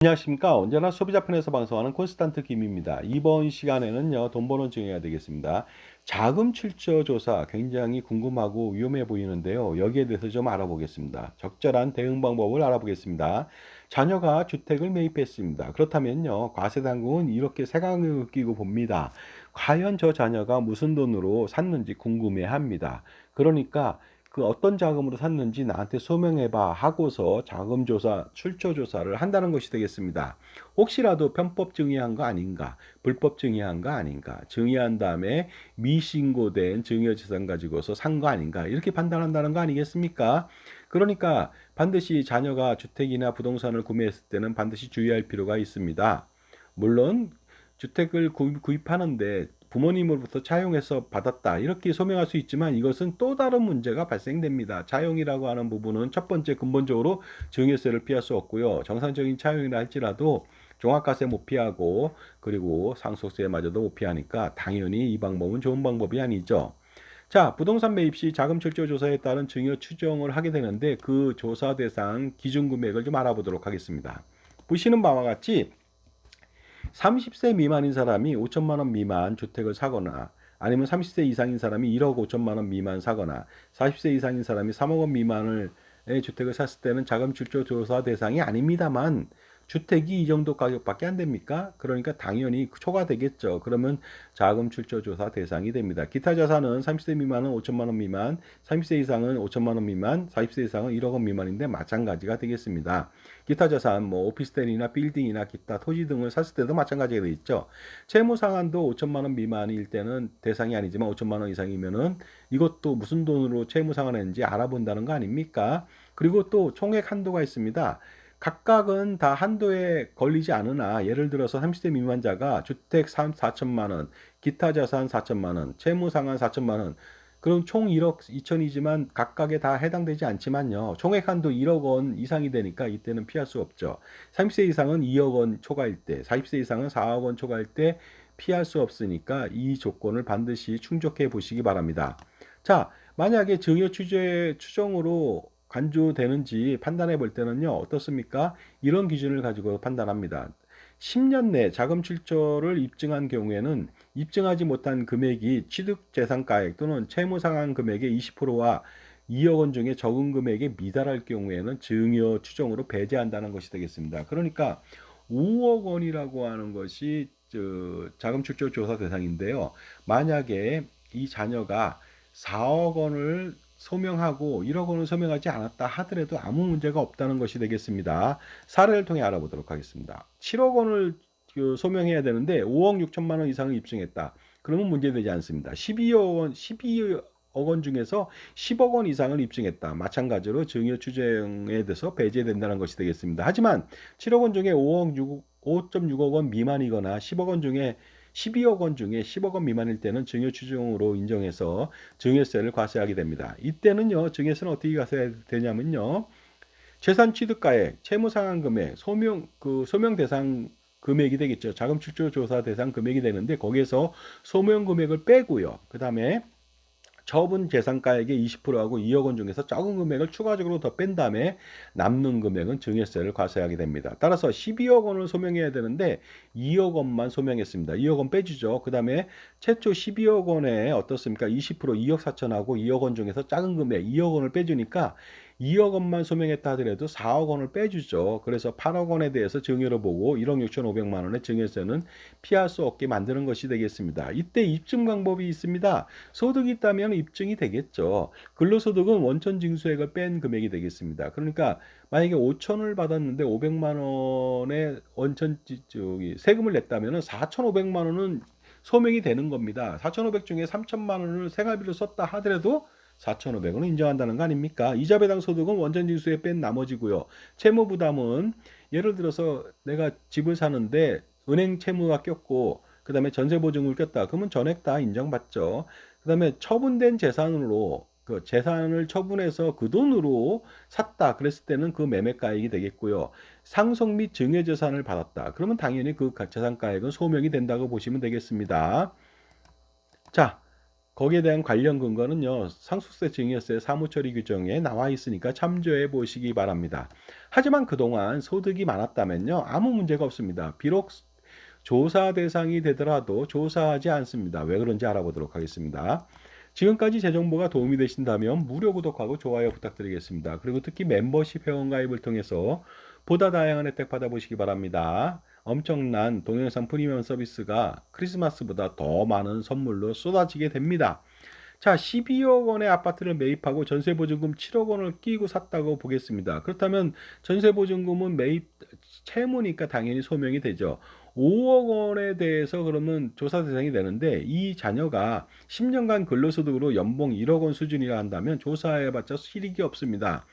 안녕하십니까. 언제나 소비자편에서 방송하는 콘스탄트 김입니다. 이번 시간에는요, 돈 버는 중해야 되겠습니다. 자금 출처 조사 굉장히 궁금하고 위험해 보이는데요. 여기에 대해서 좀 알아보겠습니다. 적절한 대응 방법을 알아보겠습니다. 자녀가 주택을 매입했습니다. 그렇다면요, 과세당국은 이렇게 색안경을 끼고 봅니다. 과연 저 자녀가 무슨 돈으로 샀는지 궁금해 합니다. 그러니까 그 어떤 자금으로 샀는지 나한테 소명해봐 하고서 자금 조사, 출처 조사를 한다는 것이 되겠습니다. 혹시라도 편법 증여한 거 아닌가, 불법 증여한 거 아닌가, 증여한 다음에 미신고된 증여재산 가지고서 산 거 아닌가, 이렇게 판단한다는 거 아니겠습니까? 그러니까 반드시 자녀가 주택이나 부동산을 구매했을 때는 반드시 주의할 필요가 있습니다. 물론 주택을 구입하는데 부모님으로부터 차용해서 받았다 이렇게 소명할 수 있지만 이것은 또 다른 문제가 발생됩니다. 차용이라고 하는 부분은 첫 번째 근본적으로 증여세를 피할 수 없고요. 정상적인 차용이라 할지라도 종합과세 못 피하고 그리고 상속세마저도 못 피하니까 당연히 이 방법은 좋은 방법이 아니죠. 자, 부동산 매입 시 자금 출처 조사에 따른 증여 추정을 하게 되는데 그 조사 대상 기준 금액을 좀 알아보도록 하겠습니다. 보시는 바와 같이 30세 미만인 사람이 5천만 원 미만 주택을 사거나 아니면 30세 이상인 사람이 1억 5천만 원 미만 사거나 40세 이상인 사람이 3억 원 미만의 주택을 샀을 때는 자금 출처 조사 대상이 아닙니다만 주택이 이 정도 가격밖에 안 됩니까? 그러니까 당연히 초과되겠죠. 그러면 자금 출처 조사 대상이 됩니다. 기타 자산은 30세 미만은 5천만 원 미만, 30세 이상은 5천만 원 미만, 40세 이상은 1억 원 미만인데 마찬가지가 되겠습니다. 기타 자산, 뭐 오피스텔이나 빌딩이나 기타 토지 등을 샀을 때도 마찬가지가 되어 있죠. 채무 상환도 5천만 원 미만일 때는 대상이 아니지만 5천만 원 이상이면은 이것도 무슨 돈으로 채무 상환했는지 알아본다는 거 아닙니까? 그리고 또 총액 한도가 있습니다. 각각은 다 한도에 걸리지 않으나 예를 들어서 30대 미만자가 주택 4천만 원, 기타 자산 4천만 원, 채무 상환 4천만 원, 그럼 총 1억 2천이지만 각각에 다 해당되지 않지만요. 총액 한도 1억 원 이상이 되니까 이때는 피할 수 없죠. 30세 이상은 2억 원 초과일 때, 40세 이상은 4억 원 초과일 때 피할 수 없으니까 이 조건을 반드시 충족해 보시기 바랍니다. 자, 만약에 증여 추정으로 간주되는지 판단해 볼 때는요, 어떻습니까? 이런 기준을 가지고 판단합니다. 10년 내 자금 출처를 입증한 경우에는 입증하지 못한 금액이 취득재산가액 또는 채무상환 금액의 20%와 2억 원 중에 적은 금액에 미달할 경우에는 증여 추정으로 배제한다는 것이 되겠습니다. 그러니까 5억 원이라고 하는 것이 자금 출처 조사 대상인데요. 만약에 이 자녀가 4억 원을 소명하고 1억 원을 소명하지 않았다 하더라도 아무 문제가 없다는 것이 되겠습니다. 사례를 통해 알아보도록 하겠습니다. 7억 원을 소명해야 되는데 5억 6천만 원 이상을 입증했다. 그러면 문제되지 않습니다. 12억 원 중에서 10억 원 이상을 입증했다. 마찬가지로 증여 추정에 대해서 배제된다는 것이 되겠습니다. 하지만 7억 원 중에 5.6억 원 미만이거나 10억 원 중에 12억 원 중에 10억 원 미만일 때는 증여 추정으로 인정해서 증여세를 과세하게 됩니다. 이때는요, 증여세는 어떻게 과세되냐면요. 재산 취득가액, 채무 상환 금액, 소명 대상 금액이 되겠죠. 자금 출처 조사 대상 금액이 되는데 거기에서 소명 금액을 빼고요. 그다음에 처분 재산가액의 20%하고 2억 원 중에서 적은 금액을 추가적으로 더 뺀 다음에 남는 금액은 증여세를 과세하게 됩니다. 따라서 12억 원을 소명해야 되는데 2억 원만 소명했습니다. 2억 원 빼주죠. 그 다음에 최초 12억 원에 어떻습니까? 20% 2억 4천하고 2억 원 중에서 작은 금액 2억 원을 빼주니까 2억 원만 소명했다 하더라도 4억 원을 빼주죠. 그래서 8억 원에 대해서 증여를 보고 1억 6천5백만 원의 증여세는 피할 수 없게 만드는 것이 되겠습니다. 이때 입증 방법이 있습니다. 소득이 있다면 입증이 되겠죠. 근로소득은 원천 징수액을 뺀 금액이 되겠습니다. 그러니까 만약에 5천을 받았는데 500만 원의 원천 세금을 냈다면 4,500만 원은 소명이 되는 겁니다. 4,500 중에 3천만 원을 생활비로 썼다 하더라도 4,500원은 인정한다는 거 아닙니까? 이자 배당 소득은 원전 징수에 뺀 나머지고요. 채무 부담은 예를 들어서 내가 집을 사는데 은행 채무가 꼈고 그다음에 전세 보증을 꼈다. 그러면 전액 다 인정받죠. 그다음에 처분된 재산으로 그 재산을 처분해서 그 돈으로 샀다. 그랬을 때는 그 매매가액이 되겠고요. 상속 및 증여 재산을 받았다. 그러면 당연히 그 재산가액은 소명이 된다고 보시면 되겠습니다. 자, 거기에 대한 관련 근거는요, 상속세, 증여세, 사무처리 규정에 나와 있으니까 참조해 보시기 바랍니다. 하지만 그동안 소득이 많았다면요, 아무 문제가 없습니다. 비록 조사 대상이 되더라도 조사하지 않습니다. 왜 그런지 알아보도록 하겠습니다. 지금까지 제 정보가 도움이 되신다면 무료 구독하고 좋아요 부탁드리겠습니다. 그리고 특히 멤버십 회원가입을 통해서 보다 다양한 혜택 받아보시기 바랍니다. 엄청난 동영상 프리미엄 서비스가 크리스마스보다 더 많은 선물로 쏟아지게 됩니다. 자, 12억 원의 아파트를 매입하고 전세보증금 7억 원을 끼고 샀다고 보겠습니다. 그렇다면 전세보증금은 매입 채무니까 당연히 소명이 되죠. 5억 원에 대해서 그러면 조사 대상이 되는데 이 자녀가 10년간 근로소득으로 연봉 1억 원 수준이라 한다면 조사해봤자 실익이 없습니다.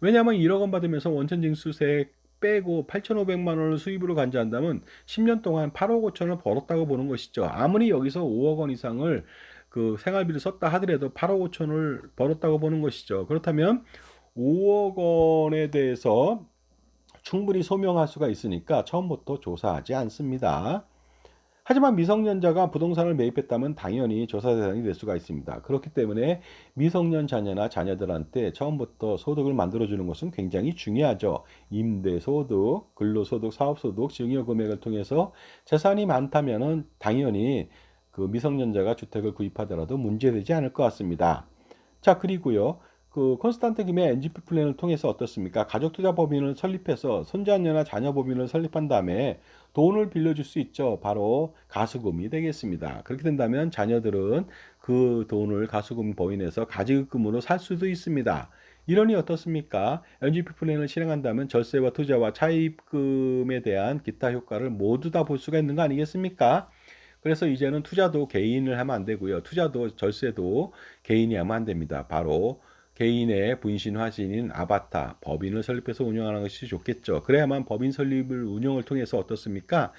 왜냐하면 1억 원 받으면서 원천징수세 빼고 8,500만 원을 수입으로 간주한다면 10년 동안 8억 5천을 벌었다고 보는 것이죠. 아무리 여기서 5억 원 이상을 그 생활비를 썼다 하더라도 8억 5천을 벌었다고 보는 것이죠. 그렇다면 5억 원에 대해서 충분히 소명할 수가 있으니까 처음부터 조사하지 않습니다. 하지만 미성년자가 부동산을 매입했다면 당연히 조사 대상이 될 수가 있습니다. 그렇기 때문에 미성년 자녀나 자녀들한테 처음부터 소득을 만들어주는 것은 굉장히 중요하죠. 임대소득, 근로소득, 사업소득, 증여금액을 통해서 재산이 많다면 당연히 그 미성년자가 주택을 구입하더라도 문제되지 않을 것 같습니다. 자, 그리고요. 그 콘스탄트 김의 NGP 플랜을 통해서 어떻습니까? 가족투자법인을 설립해서 손자녀나 자녀법인을 설립한 다음에 돈을 빌려줄 수 있죠. 바로 가수금이 되겠습니다. 그렇게 된다면 자녀들은 그 돈을 가수금 법인에서 가지금으로 살 수도 있습니다. 이러니 어떻습니까? NGP 플랜을 실행한다면 절세와 투자와 차입금에 대한 기타 효과를 모두 다 볼 수가 있는 거 아니겠습니까? 그래서 이제는 투자도 개인을 하면 안 되고요. 투자도 절세도 개인이 하면 안 됩니다. 바로 개인의 분신 화신인 아바타 법인을 설립해서 운영하는 것이 좋겠죠. 그래야만 법인 설립을 운영을 통해서 어떻습니까?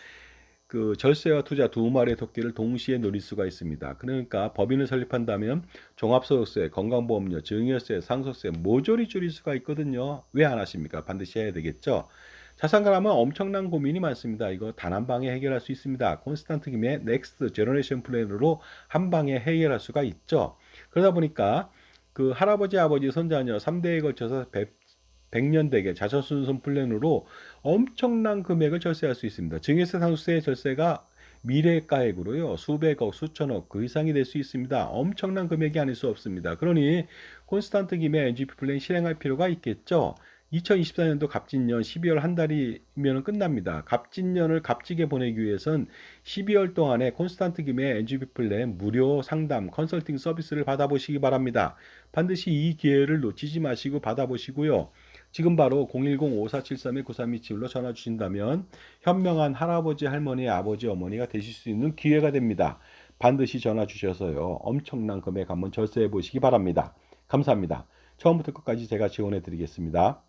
그 절세와 투자 두 마리의 토끼를 동시에 노릴 수가 있습니다. 그러니까 법인을 설립한다면 종합소득세, 건강보험료, 증여세, 상속세 모조리 줄일 수가 있거든요. 왜 안 하십니까? 반드시 해야 되겠죠. 자산가라면 엄청난 고민이 많습니다. 이거 단 한 방에 해결할 수 있습니다. 콘스탄트 김의 넥스트 제너레이션 플랜으로 한 방에 해결할 수가 있죠. 그러다 보니까 그 할아버지, 아버지, 손자녀 3대에 걸쳐서 100년 대계 자녀순손 플랜으로 엄청난 금액을 절세할 수 있습니다. 증여세, 상속세 절세가 미래가액으로요. 수백억, 수천억 그 이상이 될 수 있습니다. 엄청난 금액이 아닐 수 없습니다. 그러니 콘스탄트 김의 NGP 플랜 실행할 필요가 있겠죠. 2024년도 갑진년 12월 한 달이면 끝납니다. 갑진년을 값지게 보내기 위해선 12월 동안에 콘스탄트 김의 NGP 플랜 무료 상담 컨설팅 서비스를 받아보시기 바랍니다. 반드시 이 기회를 놓치지 마시고 받아보시고요. 지금 바로 010-5473-9327로 전화 주신다면 현명한 할아버지, 할머니, 아버지, 어머니가 되실 수 있는 기회가 됩니다. 반드시 전화 주셔서요. 엄청난 금액 한번 절세해 보시기 바랍니다. 감사합니다. 처음부터 끝까지 제가 지원해 드리겠습니다.